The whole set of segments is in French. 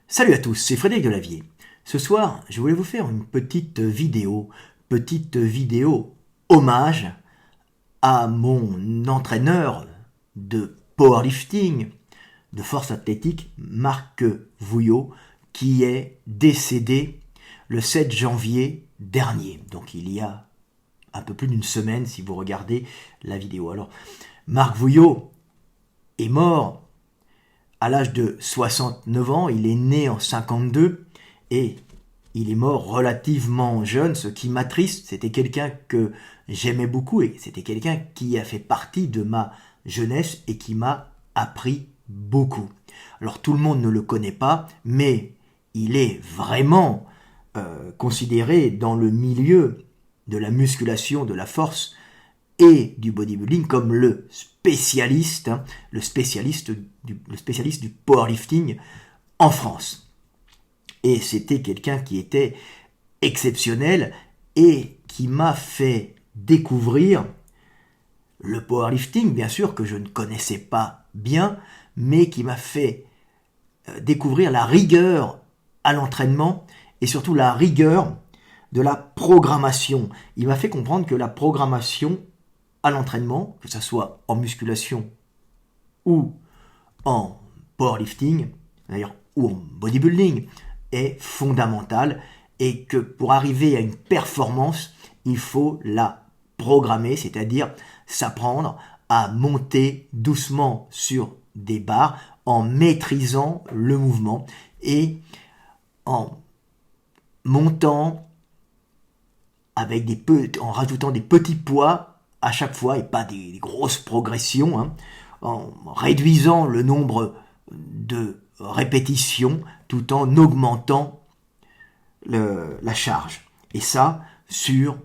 Salut à tous, c'est Frédéric Delavier. Ce soir, je voulais vous faire une petite vidéo hommage à mon entraîneur de powerlifting, de force athlétique, Marc Vouillot, qui est décédé le 7 janvier dernier. Donc il y a un peu plus d'une semaine si vous regardez la vidéo. Alors, Marc Vouillot est mort à l'âge de 69 ans, il est né en 52 et il est mort relativement jeune, ce qui m'attriste. C'était quelqu'un que j'aimais beaucoup et c'était quelqu'un qui a fait partie de ma jeunesse et qui m'a appris beaucoup. Alors tout le monde ne le connaît pas, mais il est vraiment considéré dans le milieu de la musculation, de la force et du bodybuilding comme le spécialiste, le spécialiste du powerlifting en France. Et c'était quelqu'un qui était exceptionnel et qui m'a fait découvrir le powerlifting, bien sûr que je ne connaissais pas bien, mais qui m'a fait découvrir la rigueur à l'entraînement et surtout la rigueur de la programmation. Il m'a fait comprendre que la programmation à l'entraînement, que ce soit en musculation ou en powerlifting, d'ailleurs, ou en bodybuilding, est fondamentale et que pour arriver à une performance, il faut la programmer, c'est-à-dire s'apprendre à monter doucement sur des barres en maîtrisant le mouvement et en montant en rajoutant des petits poids à chaque fois et pas des grosses progressions, en réduisant le nombre de répétitions tout en augmentant la charge. Et ça sur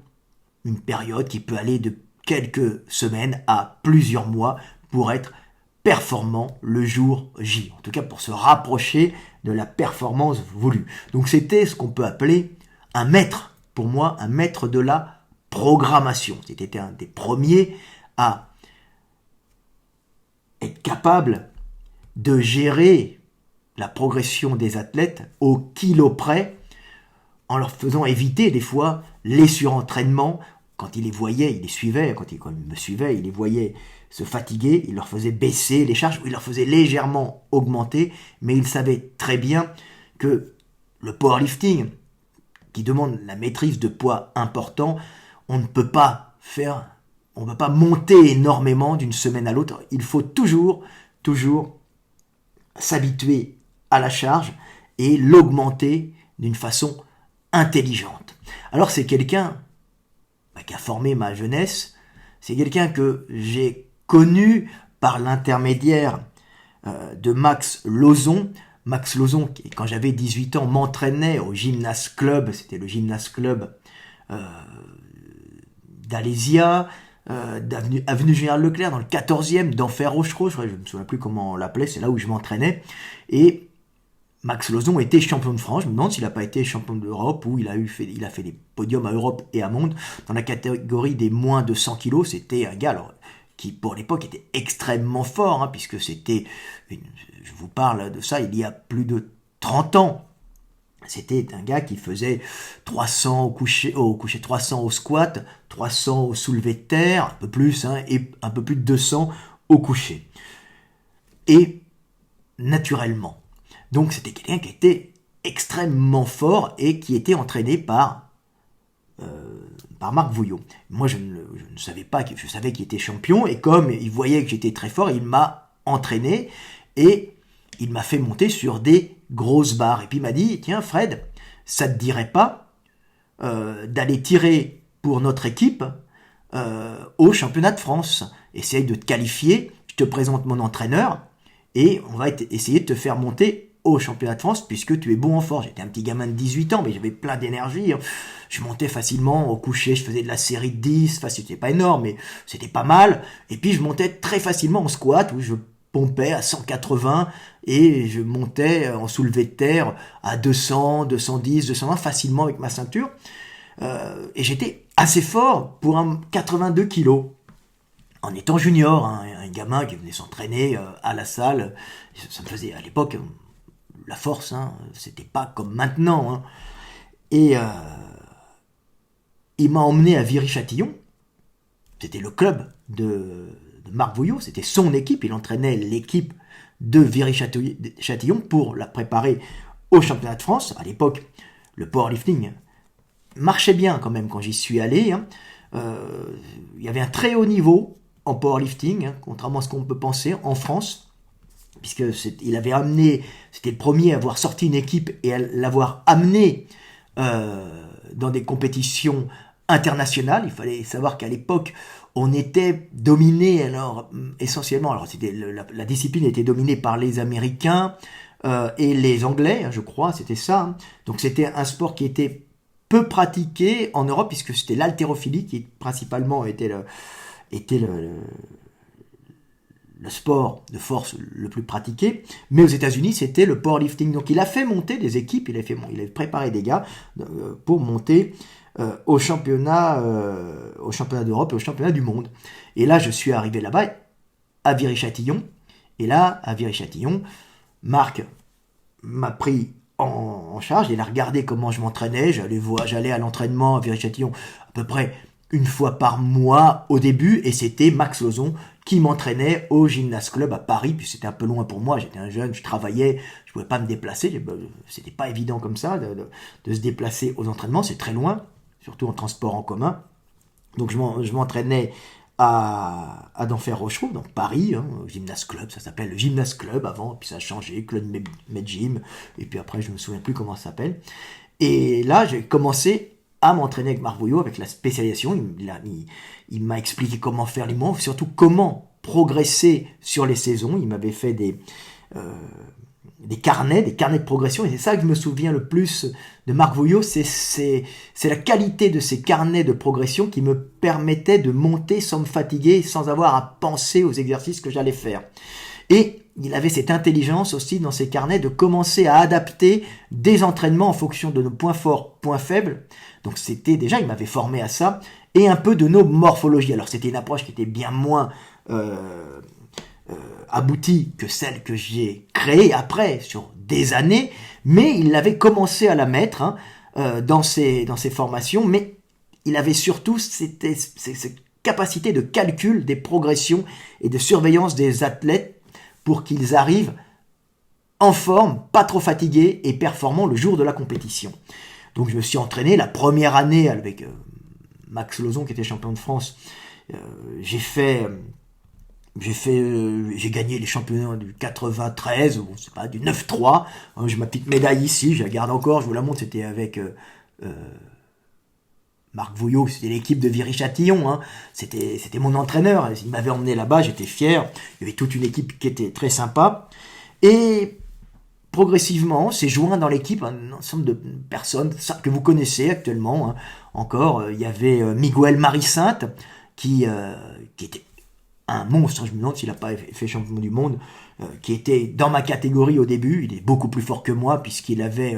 une période qui peut aller de quelques semaines à plusieurs mois pour être performant le jour J. En tout cas pour se rapprocher de la performance voulue. Donc c'était ce qu'on peut appeler un maître, pour moi, un maître de la programmation. C'était un des premiers à être capable de gérer la progression des athlètes au kilo près, en leur faisant éviter des fois les surentraînements. Quand il les voyait, il les suivait, quand il me suivait, il les voyait se fatiguer, il leur faisait baisser les charges, ou il leur faisait légèrement augmenter, mais il savait très bien que le powerlifting, qui demande la maîtrise de poids importants, on ne peut pas monter énormément d'une semaine à l'autre. Il faut toujours s'habituer à la charge et l'augmenter d'une façon intelligente. Alors c'est quelqu'un qui a formé ma jeunesse, c'est quelqu'un que j'ai connu par l'intermédiaire de Max Lauzon. Max Lauzon, qui, quand j'avais 18 ans, m'entraînait au gymnase club, c'était le gymnase club d'Alésia, avenue Général Leclerc, dans le 14e, d'Enfer Rochereau, je ne me souviens plus comment on l'appelait, c'est là où je m'entraînais. Et Max Lauzon était champion de France. Je me demande s'il n'a pas été champion d'Europe ou il a fait des podiums à Europe et à Monde. Dans la catégorie des moins de 100 kilos, c'était un gars qui, pour l'époque, était extrêmement fort, puisque c'était, je vous parle de ça, il y a plus de 30 ans. C'était un gars qui faisait 300 au coucher, 300 au squat, 300 au soulevé de terre, un peu plus, et un peu plus de 200 au coucher. Et naturellement. Donc c'était quelqu'un qui était extrêmement fort et qui était entraîné par Marc Vouillot. Moi je ne savais pas, je savais qu'il était champion et comme il voyait que j'étais très fort, il m'a entraîné et il m'a fait monter sur des grosses barres. Et puis il m'a dit, tiens Fred, ça te dirait pas d'aller tirer pour notre équipe au championnat de France. Essaye de te qualifier, je te présente mon entraîneur et on va essayer de te faire monter au championnat de France puisque tu es bon en force. J'étais un petit gamin de 18 ans mais j'avais plein d'énergie. Je montais facilement au coucher, je faisais de la série de 10, enfin c'était pas énorme mais c'était pas mal. Et puis je montais très facilement en squat où je pompais à 180 et je montais en soulevé de terre à 200, 210, 220 facilement avec ma ceinture. Et j'étais assez fort pour un 82 kilos. En étant junior, un gamin qui venait s'entraîner à la salle, ça me faisait à l'époque, la force, hein, c'était pas comme maintenant. Hein. Et il m'a emmené à Viry-Châtillon, c'était le club de Marc Vouillot, c'était son équipe, il entraînait l'équipe de Viry-Châtillon pour la préparer au championnat de France. À l'époque, le powerlifting marchait bien quand même quand j'y suis allé. Hein. Il y avait un très haut niveau en powerlifting, hein, contrairement à ce qu'on peut penser en France, puisque il avait amené, c'était le premier à avoir sorti une équipe et à l'avoir amené dans des compétitions internationales. Il fallait savoir qu'à l'époque, on était dominé alors essentiellement, alors c'était la discipline était dominée par les Américains et les Anglais, hein, je crois, c'était ça. Hein. Donc c'était un sport qui était peu pratiqué en Europe puisque c'était l'haltérophilie qui principalement était le sport de force le plus pratiqué, mais aux États-Unis c'était le powerlifting. Donc il a fait monter des équipes, il a préparé des gars pour monter au championnat d'Europe et au championnat du monde. Et là je suis arrivé là-bas à Viry-Châtillon, et là à Viry-Châtillon, Marc m'a pris en charge, il a regardé comment je m'entraînais, j'allais à l'entraînement à Viry-Châtillon à peu près une fois par mois au début, et c'était Max Lozon qui m'entraînait au Gymnase Club à Paris, puis c'était un peu loin pour moi, j'étais un jeune, je travaillais, je pouvais pas me déplacer, c'était pas évident comme ça de se déplacer aux entraînements, c'est très loin, surtout en transport en commun. Donc je m'entraînais à d'Enfer-Rochereau, donc Paris, hein, au Gymnase Club, ça s'appelle le Gymnase Club avant, puis ça a changé, Club Medgym, et puis après je me souviens plus comment ça s'appelle. Et là j'ai commencé à m'entraîner avec Marc Vouillot, avec la spécialisation. Il m'a expliqué comment faire les mouvements, surtout comment progresser sur les saisons. Il m'avait fait des carnets de progression, et c'est ça que je me souviens le plus de Marc Vouillot, c'est la qualité de ces carnets de progression qui me permettaient de monter sans me fatiguer, sans avoir à penser aux exercices que j'allais faire. Et il avait cette intelligence aussi dans ses carnets de commencer à adapter des entraînements en fonction de nos points forts, points faibles. Donc c'était déjà, il m'avait formé à ça, et un peu de nos morphologies. Alors c'était une approche qui était bien moins aboutie que celle que j'ai créée après, sur des années, mais il avait commencé à la mettre hein, dans ses formations, mais il avait surtout cette capacité de calcul des progressions et de surveillance des athlètes pour qu'ils arrivent en forme, pas trop fatigués et performants le jour de la compétition. Donc je me suis entraîné la première année avec Max Lozon qui était champion de France. J'ai gagné les championnats du 93, ou c'est pas du 9-3. J'ai ma petite médaille ici, je la garde encore, je vous la montre, c'était avec Marc Vouillot, c'était l'équipe de Viry-Châtillon, hein. C'était mon entraîneur, il m'avait emmené là-bas, j'étais fier, il y avait toute une équipe qui était très sympa, et progressivement s'est joint dans l'équipe un ensemble de personnes que vous connaissez actuellement, hein. Encore, il y avait Miguel Marie-Sainte, qui était un monstre, je me demande s'il n'a pas fait champion du monde, qui était dans ma catégorie au début, il est beaucoup plus fort que moi, puisqu'il avait...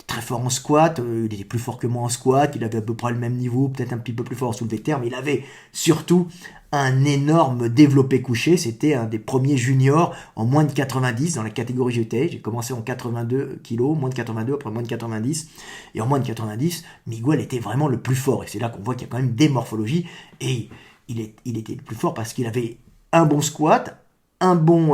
très fort en squat, il était plus fort que moi en squat, il avait à peu près le même niveau, peut-être un petit peu plus fort en soulevé de terre, mais il avait surtout un énorme développé couché, c'était un des premiers juniors en moins de 90 dans la catégorie GT, j'ai commencé en 82 kg, moins de 82, après moins de 90, et en moins de 90, Miguel était vraiment le plus fort, et c'est là qu'on voit qu'il y a quand même des morphologies, et il était le plus fort parce qu'il avait un bon squat, un bon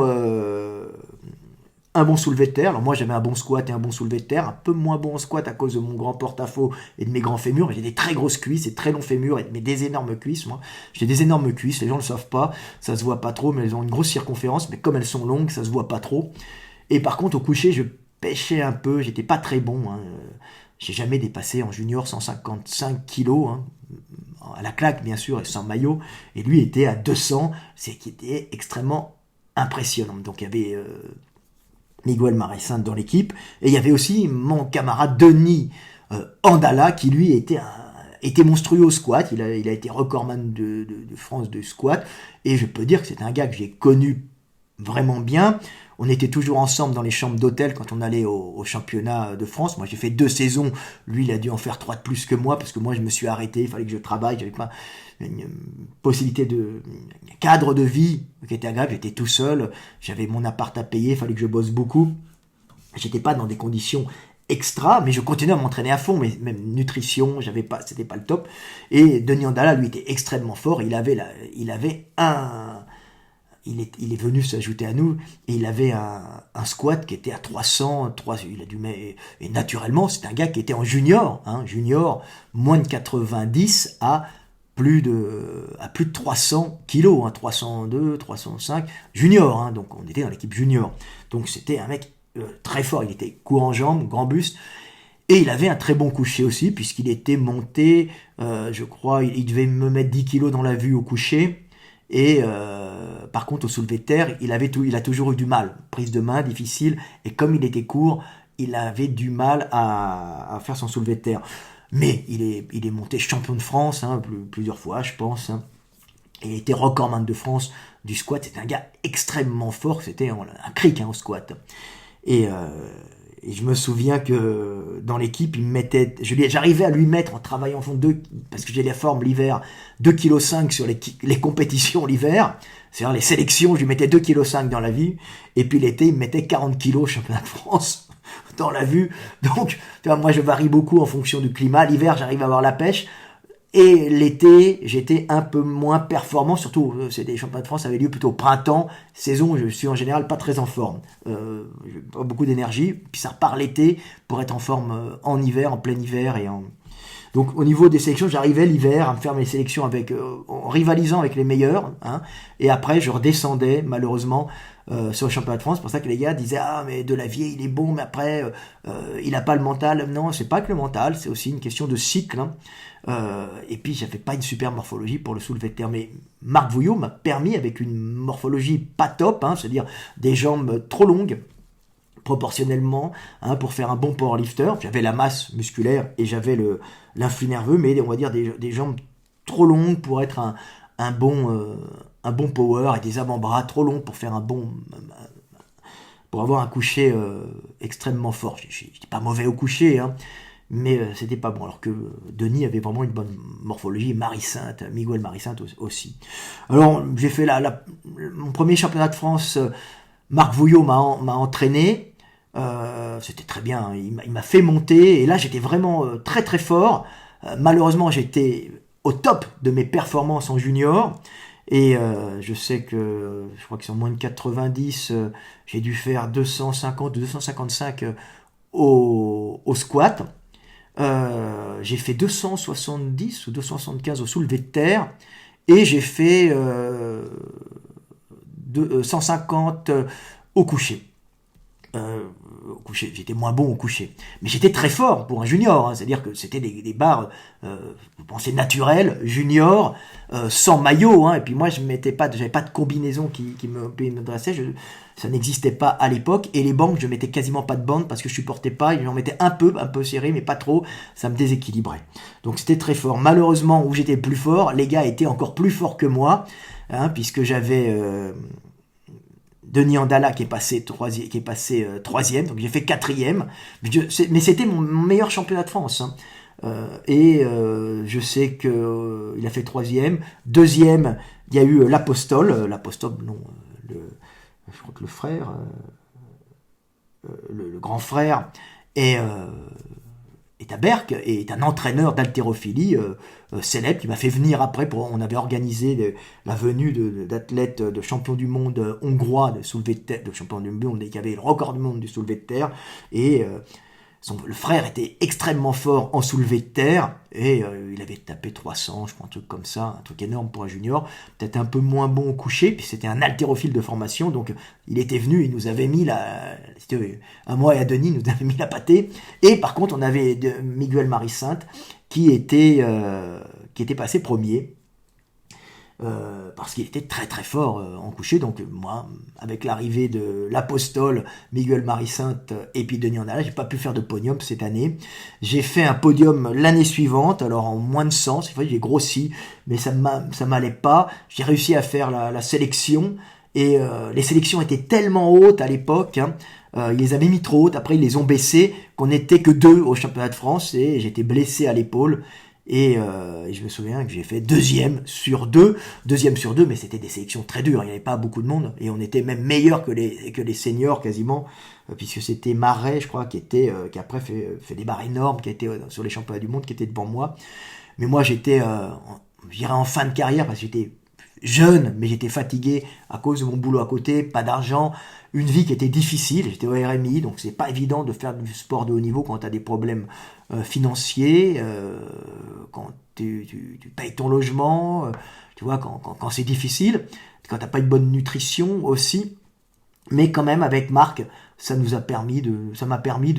soulevé de terre. Alors moi j'avais un bon squat et un bon soulevé de terre, un peu moins bon en squat à cause de mon grand porte-à-faux et de mes grands fémurs. J'ai des très grosses cuisses et très longs fémurs, mais des énormes cuisses. Moi j'ai des énormes cuisses, les gens ne le savent pas, ça se voit pas trop, mais elles ont une grosse circonférence, mais comme elles sont longues, ça se voit pas trop. Et par contre au coucher je pêchais un peu, j'étais pas très bon, hein. J'ai jamais dépassé en junior 155 kilos, hein, à la claque bien sûr et sans maillot, et lui était à 200, c'est qui était extrêmement impressionnant. Donc il y avait Miguel Marie-Sainte dans l'équipe, et il y avait aussi mon camarade Denis Andala qui lui était monstrueux au squat, il a été recordman de France de squat, et je peux dire que c'est un gars que j'ai connu vraiment bien. On était toujours ensemble dans les chambres d'hôtel quand on allait au championnat de France. Moi j'ai fait 2 saisons, lui il a dû en faire 3 de plus que moi, parce que moi je me suis arrêté, il fallait que je travaille, j'avais pas une possibilité de cadre de vie qui était agréable, j'étais tout seul, j'avais mon appart à payer, il fallait que je bosse beaucoup. J'étais pas dans des conditions extra, mais je continuais à m'entraîner à fond, mais même nutrition, c'était pas le top. Et Denis Andala, lui, était extrêmement fort. Il est venu s'ajouter à nous, et il avait un squat qui était à 300, et naturellement, c'est un gars qui était en junior, junior, moins de 90 à plus de 300 kilos, 302, 305, junior, donc on était dans l'équipe junior. Donc c'était un mec très fort, il était court en jambes, grand buste, et il avait un très bon coucher aussi, puisqu'il était monté, je crois, il devait me mettre 10 kilos dans la vue au coucher, et par contre au soulevé de terre, il a toujours eu du mal, prise de main difficile, et comme il était court, il avait du mal à faire son soulevé de terre. Mais il est monté champion de France plusieurs fois, je pense. Et il était recordman de France du squat. C'était un gars extrêmement fort. C'était un cric au squat. Et je me souviens que dans l'équipe, j'arrivais à lui mettre en travaillant en fond parce que j'ai la forme l'hiver, 2,5 kg sur les compétitions l'hiver. C'est-à-dire les sélections, je lui mettais 2,5 kg dans la vie. Et puis l'été, il me mettait 40 kg au championnat de France dans la vue. Donc, tu vois, moi, je varie beaucoup en fonction du climat. L'hiver, j'arrive à avoir la pêche. Et l'été, j'étais un peu moins performant. Surtout, les championnats de France ça avait lieu plutôt au printemps. Saison où je suis en général pas très en forme. J'ai pas beaucoup d'énergie. Puis ça repart l'été pour être en forme en hiver, en plein hiver. Donc au niveau des sélections, j'arrivais l'hiver à me faire mes sélections en rivalisant avec les meilleurs. Et après, je redescendais malheureusement sur le championnat de France. C'est pour ça que les gars disaient mais Delavier il est bon, mais après il a pas le mental. Non, c'est pas que le mental, c'est aussi une question de cycle. Et puis j'avais pas une super morphologie pour le soulevé de terre. Mais Marc Vouillot m'a permis, avec une morphologie pas top, c'est-à-dire des jambes trop longues proportionnellement, pour faire un bon powerlifter. J'avais la masse musculaire et j'avais l'influx nerveux, mais on va dire des jambes trop longues pour être un bon power, et des avant-bras trop longs pour faire pour avoir un coucher extrêmement fort. J'étais pas mauvais au coucher, mais c'était pas bon. Alors que Denis avait vraiment une bonne morphologie, Miguel Marie-Sainte aussi. Alors j'ai fait mon premier championnat de France. Marc Vouillot m'a entraîné. C'était très bien, il m'a fait monter, et là j'étais vraiment très très fort. Malheureusement, j'étais au top de mes performances en junior, et je sais que je crois que sur moins de 90, j'ai dû faire 250 ou 255 au squat. J'ai fait 270 ou 275 au soulevé de terre, et j'ai fait 150 au coucher. J'étais moins bon au coucher, mais j'étais très fort pour un junior, c'est-à-dire que c'était des barres, vous pensez naturelles, junior, sans maillot, et puis moi j'avais pas de combinaison qui me dressait, ça n'existait pas à l'époque, et les bandes, je mettais quasiment pas de bandes parce que je supportais pas, j'en mettais un peu serré, mais pas trop, ça me déséquilibrait. Donc c'était très fort. Malheureusement, où j'étais plus fort, les gars étaient encore plus forts que moi, puisque j'avais Denis Andala qui est passé troisième, donc j'ai fait quatrième, mais c'était mon meilleur championnat de France. Je sais que il a fait troisième. Deuxième, il y a eu l'Apostole, non, je crois que le frère, le grand frère est à Berck, et est un entraîneur d'haltérophilie célèbre, qui m'a fait venir après. On avait organisé la venue d'athlètes, de champions du monde hongrois de soulevé de terre, de champions du monde, qui avait le record du monde du soulevé de terre, et le frère était extrêmement fort en soulevé de terre, et il avait tapé 300, je crois, un truc comme ça, un truc énorme pour un junior, peut-être un peu moins bon au coucher, puis c'était un haltérophile de formation, donc il était venu, il nous avait mis à moi et à Denis, il nous avait mis la pâtée. Et par contre, on avait Miguel Marie-Sainte qui était passé premier, parce qu'il était très très fort en coucher. Donc moi, avec l'arrivée de l'Apostole, Miguel Marie-Sainte et puis Denis Andala, j'ai pas pu faire de podium cette année. J'ai fait un podium l'année suivante, alors en moins de 100, c'est vrai, j'ai grossi, mais ça m'allait pas. J'ai réussi à faire la sélection, et les sélections étaient tellement hautes à l'époque, ils les avaient mis trop hautes, après ils les ont baissées, qu'on n'était que 2 au championnat de France, et j'étais blessé à l'épaule. Et je me souviens que j'ai fait deuxième sur deux, mais c'était des sélections très dures, il n'y avait pas beaucoup de monde, et on était même meilleurs que les seniors quasiment, puisque c'était Marais, je crois, qui après fait des barres énormes, qui était sur les championnats du monde, qui était devant moi. Mais moi j'étais, je dirais en fin de carrière, parce que j'étais jeune, mais j'étais fatigué à cause de mon boulot à côté, pas d'argent, une vie qui était difficile, j'étais au RMI, donc c'est pas évident de faire du sport de haut niveau quand tu as des problèmes financiers, quand tu payes ton logement, tu vois, quand c'est difficile, quand t'as pas une bonne nutrition aussi, mais quand même avec Marc, ça m'a permis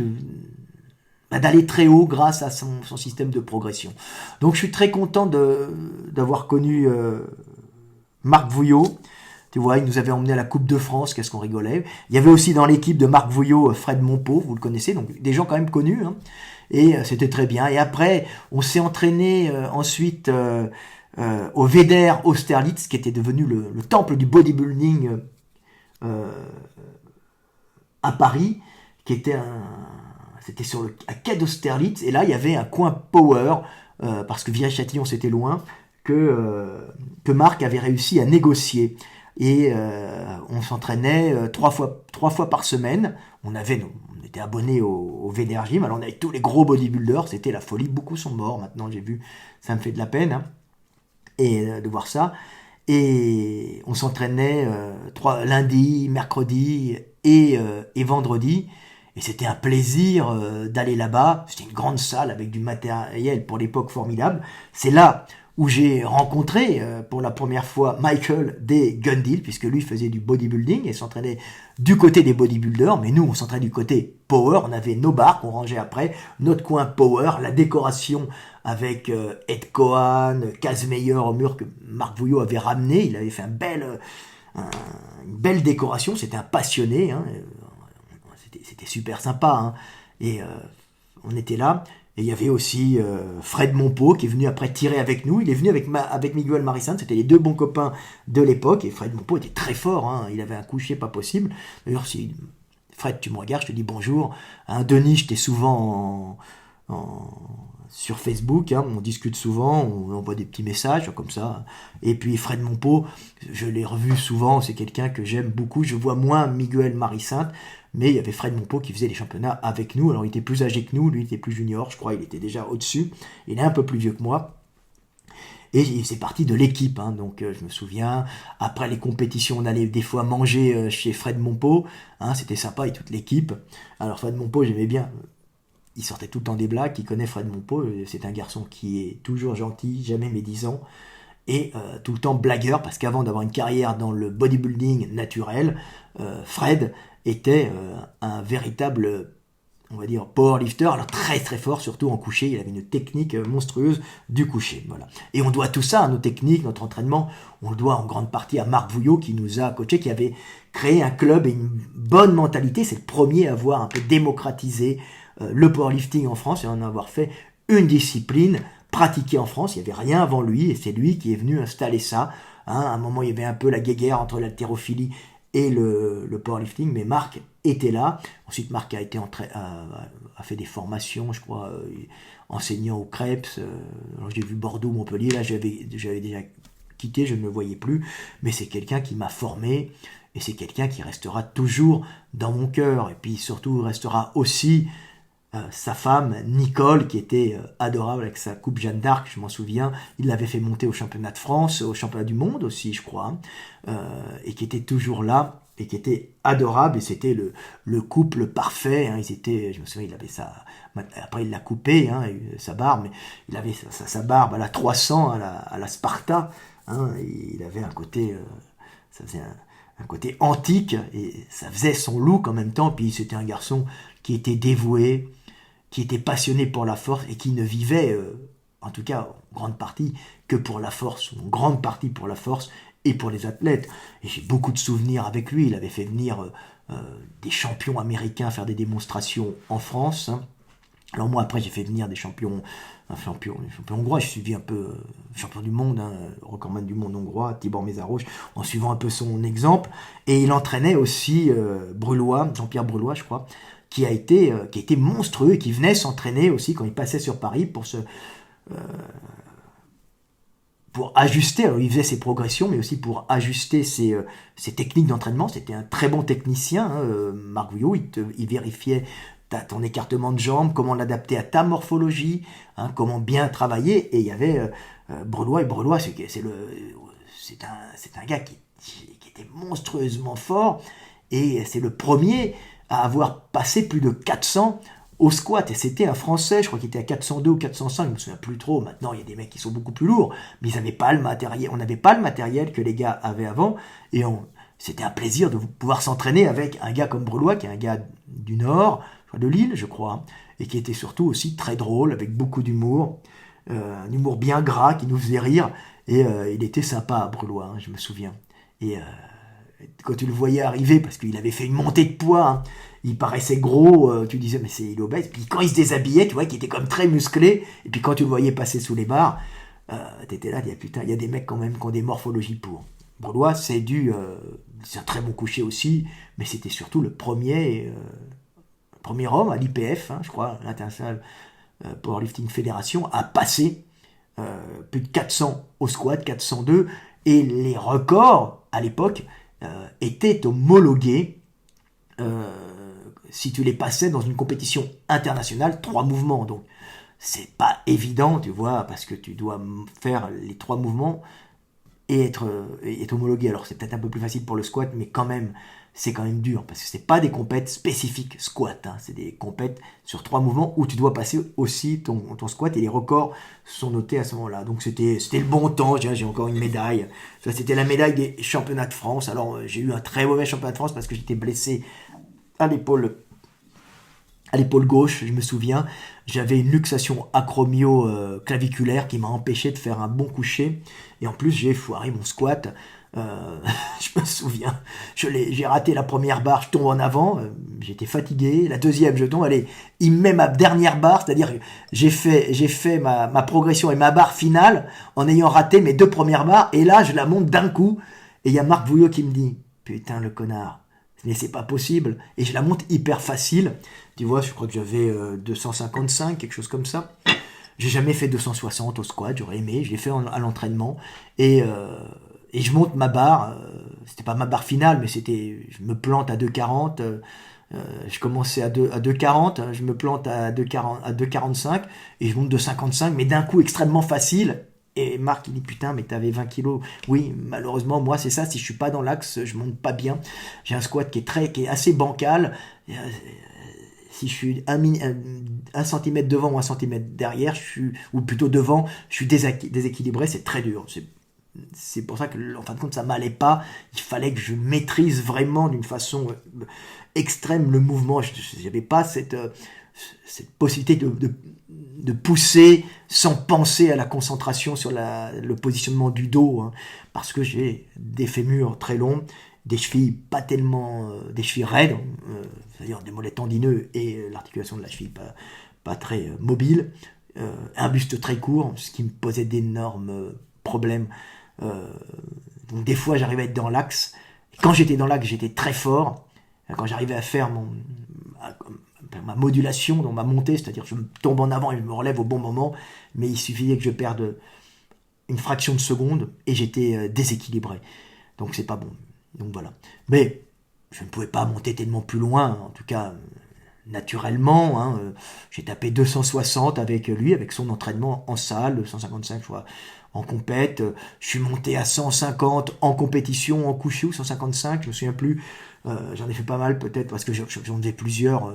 d'aller très haut grâce à son système de progression. Donc je suis très content d'avoir connu Marc Vouillot. Tu vois, il nous avait emmené à la Coupe de France, qu'est-ce qu'on rigolait. Il y avait aussi dans l'équipe de Marc Vouillot Fred Monpeau, vous le connaissez, donc des gens quand même connus, hein, et c'était très bien. Et après, on s'est entraîné ensuite au Veder Austerlitz, qui était devenu le temple du bodybuilding euh, à Paris, qui était c'était à quai d'Austerlitz, et là il y avait un coin power, parce que Villages-Châtillon c'était loin, que Marc avait réussi à négocier. Et on s'entraînait trois fois par semaine. On était abonné au VDR Gym, alors on avait tous les gros bodybuilders, c'était la folie, beaucoup sont morts maintenant, j'ai vu, ça me fait de la peine, hein, et de voir ça. Et on s'entraînait lundi, mercredi et vendredi. Et c'était un plaisir d'aller là-bas. C'était une grande salle avec du matériel pour l'époque formidable. C'est là où j'ai rencontré pour la première fois Michael D. Gundil, puisque lui faisait du bodybuilding et s'entraînait du côté des bodybuilders, mais nous on s'entraînait du côté power, on avait nos barres qu'on rangeait après, notre coin power, la décoration avec Ed Cohen, Kazmeyer au mur que Marc Vouillot avait ramené, il avait fait une belle décoration, c'était un passionné, hein, c'était super sympa, hein, et on était là. Et il y avait aussi Fred Monpeau qui est venu après tirer avec nous. Il est venu avec Miguel Marissant, c'était les deux bons copains de l'époque. Et Fred Monpeau était très fort, hein. Il avait un coucher pas possible. D'ailleurs, si Fred, tu me regardes, je te dis bonjour. Hein, Denis, j'étais souvent sur Facebook, hein, on discute souvent, on envoie des petits messages comme ça. Et puis Fred Monpeau, je l'ai revu souvent, c'est quelqu'un que j'aime beaucoup. Je vois moins Miguel Marissant, mais il y avait Fred Monpeau qui faisait les championnats avec nous. Alors il était plus âgé que nous, lui il était plus junior, je crois, il était déjà au-dessus. Il est un peu plus vieux que moi. Et c'est parti de l'équipe, hein. Donc je me souviens, après les compétitions, on allait des fois manger chez Fred Monpeau, hein, c'était sympa, et toute l'équipe. Alors Fred Monpeau, j'aimais bien, il sortait tout le temps des blagues, il connaît Fred Monpeau, c'est un garçon qui est toujours gentil, jamais médisant, et tout le temps blagueur, parce qu'avant d'avoir une carrière dans le bodybuilding naturel, Fred était un véritable, on va dire, powerlifter, alors très très fort, surtout en coucher, il avait une technique monstrueuse du coucher, voilà. Et on doit tout ça, à nos techniques, notre entraînement, on le doit en grande partie à Marc Vouillot qui nous a coaché, qui avait créé un club et une bonne mentalité, c'est le premier à avoir un peu démocratisé le powerlifting en France et en avoir fait une discipline pratiquée en France. Il n'y avait rien avant lui et c'est lui qui est venu installer ça. Hein, à un moment, il y avait un peu la guéguerre entre l'haltérophilie et le powerlifting, mais Marc était là. Ensuite, Marc a fait des formations, je crois, enseignant au Krebs. Alors, j'ai vu Bordeaux, Montpellier. Là, j'avais déjà quitté, je ne le voyais plus. Mais c'est quelqu'un qui m'a formé et c'est quelqu'un qui restera toujours dans mon cœur. Et puis surtout, restera aussi sa femme, Nicole, qui était adorable avec sa coupe Jeanne d'Arc, je m'en souviens. Il l'avait fait monter au championnat de France, au championnat du monde aussi, je crois, hein, et qui était toujours là, et qui était adorable, et c'était le couple parfait. Hein, je me souviens, il avait après il l'a coupé, hein, sa barbe, mais il avait sa barbe à la 300, à la Sparta. Hein, il avait un côté, ça faisait un côté antique, et ça faisait son look en même temps. Puis c'était un garçon qui était dévoué, qui était passionné pour la force et qui ne vivait, en tout cas en grande partie, que pour la force, ou en grande partie pour la force et pour les athlètes. Et j'ai beaucoup de souvenirs avec lui. Il avait fait venir des champions américains faire des démonstrations en France. Hein. Alors moi après j'ai fait venir des champions hongrois, j'ai suivi un peu champion du monde, hein, recordman du monde hongrois, Tibor Mésaros, en suivant un peu son exemple. Et il entraînait aussi Brulois, Jean-Pierre Brulois je crois, qui a été monstrueux et qui venait s'entraîner aussi quand il passait sur Paris pour se pour ajuster, alors il faisait ses progressions, mais aussi pour ajuster ses techniques d'entraînement. C'était un très bon technicien, hein, Marc Vouillot. Il vérifiait ton écartement de jambes, comment l'adapter à ta morphologie, hein, comment bien travailler. Et il y avait Brelois, et Brelois, c'est un gars qui était monstrueusement fort, et c'est le premier à avoir passé plus de 400 au squat, et c'était un Français, je crois qu'il était à 402 ou 405, je me souviens plus trop. Maintenant il y a des mecs qui sont beaucoup plus lourds, mais ils n'avaient pas le matériel, on n'avait pas le matériel que les gars avaient avant, et c'était un plaisir de pouvoir s'entraîner avec un gars comme Brelois, qui est un gars du Nord, de Lille je crois, et qui était surtout aussi très drôle, avec beaucoup d'humour, un humour bien gras qui nous faisait rire, et il était sympa, Brelois, hein, je me souviens. Et quand tu le voyais arriver, parce qu'il avait fait une montée de poids, hein, il paraissait gros, tu disais mais il est obèse, puis quand il se déshabillait, tu vois qu'il était comme très musclé, et puis quand tu le voyais passer sous les barres, t'étais là, putain, il y a des mecs quand même qui ont des morphologies pour. Brelois, c'est un très bon coucher aussi, mais c'était surtout le premier homme à l'IPF, hein, je crois, l'International Powerlifting Federation, à passer plus de 400 au squat, 402, et les records à l'époque étaient homologués si tu les passais dans une compétition internationale, 3 mouvements. Donc c'est pas évident, tu vois, parce que tu dois faire les 3 mouvements et être homologué. Alors c'est peut-être un peu plus facile pour le squat, mais quand même, c'est quand même dur, parce que c'est pas des compètes spécifiques squat, hein, c'est des compètes sur 3 mouvements où tu dois passer aussi ton squat, et les records sont notés à ce moment-là. Donc c'était le bon temps, j'ai encore une médaille. Ça, c'était la médaille des championnats de France. Alors j'ai eu un très mauvais championnat de France parce que j'étais blessé à l'épaule gauche, je me souviens. J'avais une luxation acromio-claviculaire qui m'a empêché de faire un bon coucher. Et en plus, j'ai foiré mon squat. Je me souviens, j'ai raté la première barre, je tombe en avant, j'étais fatigué. La deuxième, je tombe, allez, il me met ma dernière barre, c'est-à-dire que j'ai fait ma progression et ma barre finale en ayant raté mes 2 premières barres. Et là, je la monte d'un coup. Et il y a Marc Vouillot qui me dit, putain le connard, mais c'est pas possible. Et je la monte hyper facile. Tu vois, je crois que j'avais 255, quelque chose comme ça. J'ai jamais fait 260 au squat, j'aurais aimé. Je l'ai fait à l'entraînement. Et je monte ma barre. C'était pas ma barre finale, mais je me plante à 2,40. Je commençais à 2,40. Je me plante à 2,45. Et je monte de 55, mais d'un coup extrêmement facile. Et Marc, il dit, putain, mais t'avais 20 kilos. Oui, malheureusement, moi, c'est ça. Si je suis pas dans l'axe, je monte pas bien. J'ai un squat qui est assez bancal. Si je suis un centimètre devant ou 1 centimètre derrière, ou plutôt devant, je suis déséquilibré. C'est très dur. C'est pour ça que, en fin de compte, ça m'allait pas. Il fallait que je maîtrise vraiment d'une façon extrême le mouvement. Je n'avais pas cette possibilité de pousser sans penser à la concentration sur le positionnement du dos, hein, parce que j'ai des fémurs très longs, des chevilles pas tellement, des chevilles raides, c'est-à-dire des mollets tendineux et l'articulation de la cheville pas très mobile, un buste très court, ce qui me posait d'énormes problèmes. Donc des fois j'arrivais à être dans l'axe. Et quand j'étais dans l'axe, j'étais très fort. Quand j'arrivais à faire ma modulation dans ma montée, c'est-à-dire que je me tombe en avant et je me relève au bon moment, mais il suffisait que je perde une fraction de seconde et j'étais déséquilibré. Donc c'est pas bon. Donc voilà. Mais je ne pouvais pas monter tellement plus loin, en tout cas naturellement. Hein. J'ai tapé 260 avec lui, avec son entraînement en salle, 155 fois en compète. Je suis monté à 150 en compétition, en couché, ou 155, je me souviens plus. J'en ai fait pas mal peut-être parce que j'en faisais plusieurs.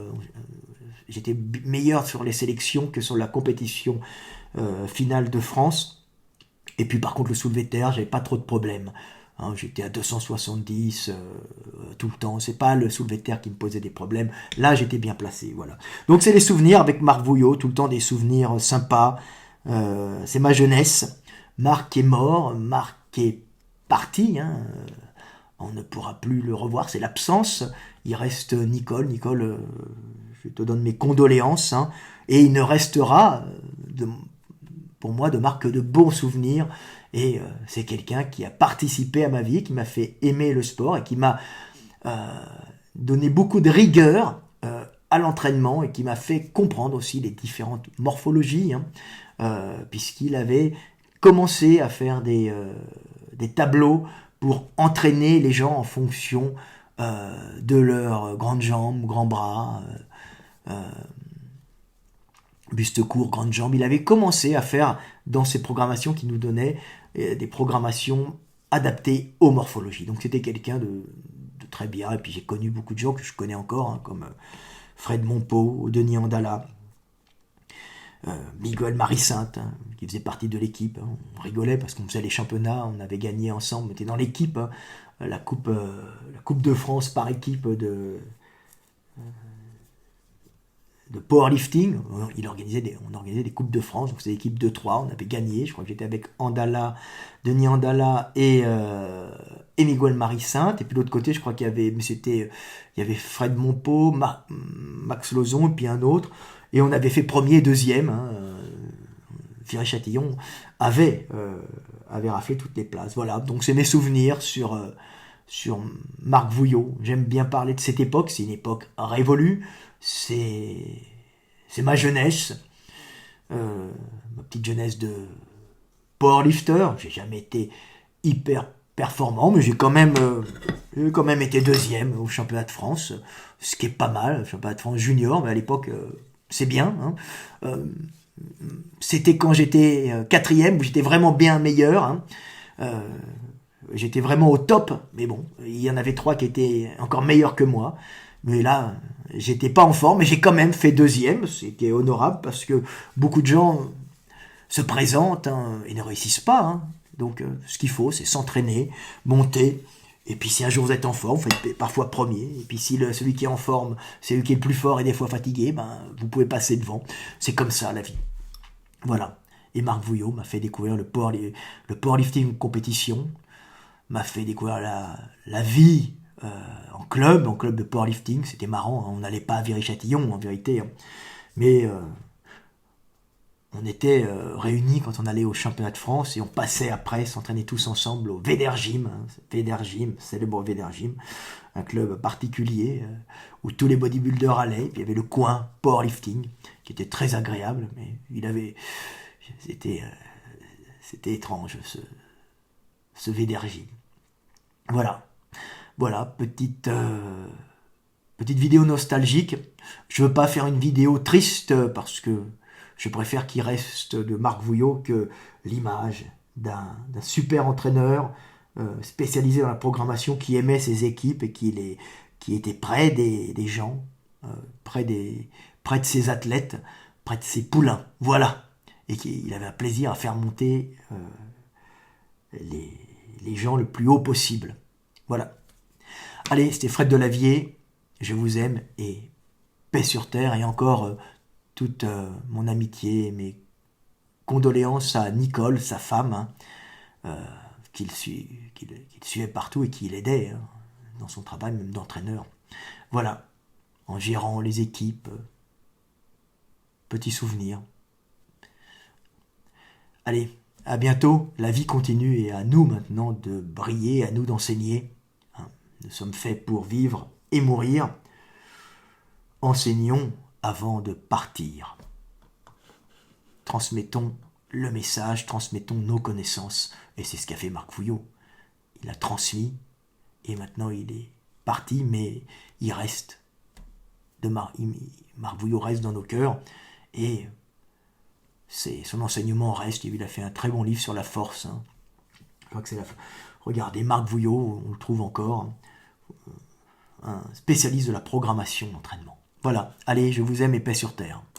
J'étais meilleur sur les sélections que sur la compétition finale de France. Et puis par contre le soulevé de terre, j'avais pas trop de problèmes. Hein, j'étais à 270 tout le temps. C'est pas le soulevé de terre qui me posait des problèmes. Là, j'étais bien placé. Voilà. Donc c'est les souvenirs avec Marc Vouillot, tout le temps des souvenirs sympas. C'est ma jeunesse. Marc est mort, Marc est parti. Hein. On ne pourra plus le revoir. C'est l'absence. Il reste Nicole. Nicole, je te donne mes condoléances. Hein. Et il ne restera pour moi de Marc que de bons souvenirs. Et c'est quelqu'un qui a participé à ma vie, qui m'a fait aimer le sport et qui m'a donné beaucoup de rigueur à l'entraînement et qui m'a fait comprendre aussi les différentes morphologies, puisqu'il avait commencé à faire des tableaux pour entraîner les gens en fonction de leurs grandes jambes, grands bras, buste court, grandes jambes. Il avait commencé à faire dans ces programmations qui nous donnaient des programmations adaptées aux morphologies. Donc c'était quelqu'un de très bien. Et puis j'ai connu beaucoup de gens que je connais encore, comme Fred Monpeau, Denis Andala, Miguel Marie-Sainte, qui faisait partie de l'équipe. On rigolait parce qu'on faisait les championnats, on avait gagné ensemble, on était dans l'équipe, la coupe de France par équipe de powerlifting. On organisait des coupes de France, donc c'était l'équipe de 3, on avait gagné. Je crois que j'étais avec Andala, Denis Andala et Miguel Marie-Sainte. Et puis de l'autre côté, je crois qu'il y avait, il y avait Fred Monpeau, Max Lozon et puis un autre. Et on avait fait premier et deuxième. Viry-Châtillon avait raflé toutes les places. Voilà, donc c'est mes souvenirs sur Marc Vouillot. J'aime bien parler de cette époque. C'est une époque révolue. C'est ma jeunesse. Ma petite jeunesse de powerlifter. J'ai jamais été hyper performant, mais j'ai quand même été deuxième au championnat de France, ce qui est pas mal, le championnat de France junior, mais à l'époque, c'est bien. C'était quand j'étais quatrième, où j'étais vraiment bien meilleur. J'étais vraiment au top, mais bon, il y en avait 3 qui étaient encore meilleurs que moi. Mais là, j'étais pas en forme, mais j'ai quand même fait deuxième, ce qui est honorable, parce que beaucoup de gens se présentent et ne réussissent pas. Donc ce qu'il faut, c'est s'entraîner, monter, et puis si un jour vous êtes en forme, vous faites parfois premier, et puis si celui qui est en forme, c'est lui qui est le plus fort et des fois fatigué, vous pouvez passer devant. C'est comme ça la vie. Voilà. Et Marc Vouillot m'a fait découvrir le powerlifting compétition, m'a fait découvrir la vie en club de powerlifting. C'était marrant, on n'allait pas à Viry-Châtillon en vérité, mais on était réunis quand on allait au championnat de France et on passait après s'entraîner tous ensemble au Védergym, célèbre Védergym, un club particulier où tous les bodybuilders allaient. Puis il y avait le coin powerlifting qui était très agréable, mais c'était étrange ce Védergym. Voilà, petite vidéo nostalgique. Je veux pas faire une vidéo triste parce que je préfère qu'il reste de Marc Vouillot que l'image d'un super entraîneur spécialisé dans la programmation qui aimait ses équipes et qui était près des gens, près de ses athlètes, près de ses poulains. Voilà. Et qu'il avait un plaisir à faire monter les gens le plus haut possible. Voilà. Allez, c'était Fred Delavier. Je vous aime et paix sur terre. Et encore toute mon amitié et mes condoléances à Nicole, sa femme, qu'il suivait partout et qui l'aidait dans son travail, même d'entraîneur. Voilà, en gérant les équipes. Petits souvenirs. Allez, à bientôt. La vie continue et à nous maintenant de briller, à nous d'enseigner. Nous sommes faits pour vivre et mourir. Enseignons avant de partir. Transmettons le message, transmettons nos connaissances. Et c'est ce qu'a fait Marc Vouillot. Il a transmis et maintenant il est parti, mais il reste. Marc Vouillot reste dans nos cœurs et son enseignement reste. Il a fait un très bon livre sur la force. Je crois que c'est Regardez, Marc Vouillot, on le trouve encore. Un spécialiste de la programmation d'entraînement. Voilà, allez, je vous aime et paix sur terre.